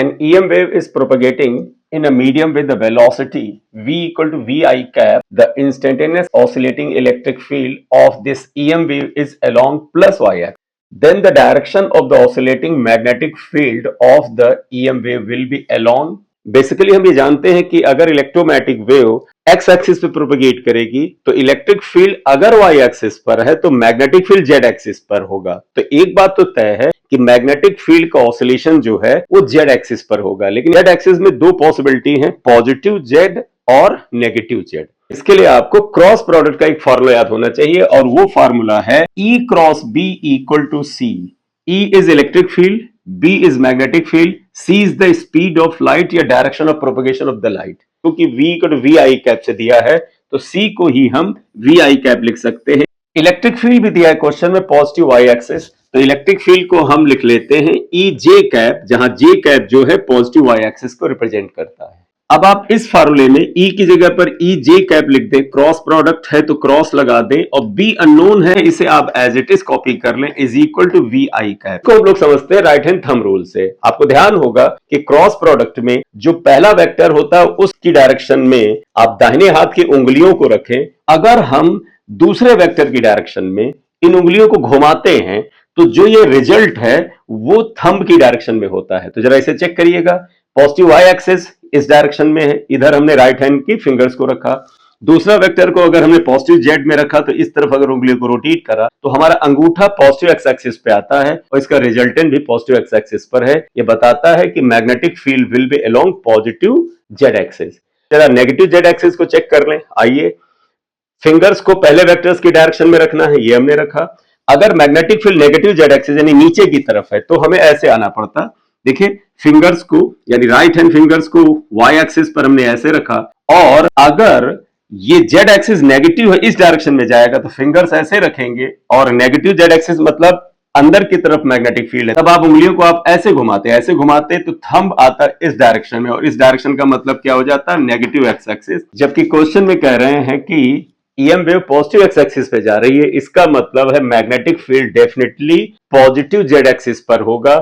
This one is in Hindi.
An EM wave is propagating in a medium with the velocity v equal to vi cap. The instantaneous oscillating electric field of this EM wave is along plus y axis. Then the direction of the oscillating magnetic field of the EM wave will be along. Basically हम ये जानते हैं कि अगर इलेक्ट्रोमैग्नेटिक वेव एक्स एक्सिस पे प्रोपेगेट करेगी तो इलेक्ट्रिक फील्ड अगर वाई एक्सिस पर है तो मैग्नेटिक फील्ड जेड एक्सिस पर होगा। तो एक बात तो तय है कि मैग्नेटिक फील्ड का ऑसिलेशन जो है वो जेड एक्सिस पर होगा, लेकिन जेड एक्सिस में दो पॉसिबिलिटी है, पॉजिटिव जेड और नेगेटिव जेड। इसके लिए आपको क्रॉस प्रोडक्ट का एक फॉर्मूला याद होना चाहिए और वो फॉर्मूला है E cross B equal to C। E is electric field, B is magnetic field, C is the speed of light या direction of propagation of the light. क्योंकि V को वी आई कैप से दिया है तो C को ही हम वी आई कैप लिख सकते हैं। इलेक्ट्रिक फील्ड भी दिया है क्वेश्चन में पॉजिटिव वाई एक्सिस, तो इलेक्ट्रिक फील्ड को हम लिख लेते हैं E जे कैप, जहां जे कैप जो है पॉजिटिव वाई एक्सिस को रिप्रेजेंट करता है। अब आप इस फार्मूले में E की जगह पर E जे कैप लिख दें, क्रॉस प्रोडक्ट है तो क्रॉस लगा दें और B अननोन है, इसे आप एज इट इज कॉपी कर लें, is equal to V I cap को हम लोग समझते हैं राइट हैंड थंब रूल से। आपको ध्यान होगा कि क्रॉस प्रोडक्ट में जो पहला वेक्टर होता है उसकी डायरेक्शन में आप दाहिने हाथ की उंगलियों को रखें। अगर हम दूसरे वेक्टर की डायरेक्शन में इन उंगलियों को घुमाते हैं तो जो ये रिजल्ट है वो थंब की डायरेक्शन में होता है। तो जरा इसे चेक करिएगा, पॉजिटिव वाई एक्सिस इस डायरेक्शन में है, इधर हमने राइट हैंड की फिंगर्स को रखा। दूसरा वेक्टर को अगर हमने पॉजिटिव जेड में रखा तो इस तरफ अगर उंगलियों को रोटेट करा तो हमारा अंगूठा पॉजिटिव एक्स एक्सिस पे आता है और इसका रिजल्टेंट भी पॉजिटिव एक्स एक्सिस पर है। ये बताता है कि magnetic field will be along positive Z axis. जरा नेगेटिव जेड एक्सिस को चेक कर लें। आइए, फिंगर्स को पहले वेक्टर्स की डायरेक्शन में रखना है, ये हमने रखा। अगर magnetic field negative Z axis यानी नीचे की तरफ है तो हमें ऐसे आना पड़ता। देखिए, फिंगर्स को यानी राइट हैंड फिंगर्स को वाई एक्सिस पर हमने ऐसे रखा और अगर ये जेड एक्सिस नेगेटिव है इस डायरेक्शन में जाएगा तो फिंगर्स ऐसे रखेंगे और नेगेटिव जेड एक्सिस मतलब अंदर की तरफ मैग्नेटिक फील्ड है, तब आप उंगलियों को आप ऐसे घुमाते तो थंब आता है इस डायरेक्शन में और इस डायरेक्शन का मतलब क्या हो जाता है, नेगेटिव एक्स एक्सिस। जबकि क्वेश्चन में कह रहे हैं कि EM wave positive x axis पे जा रही है, इसका मतलब है magnetic field definitely positive Z axis पर होगा।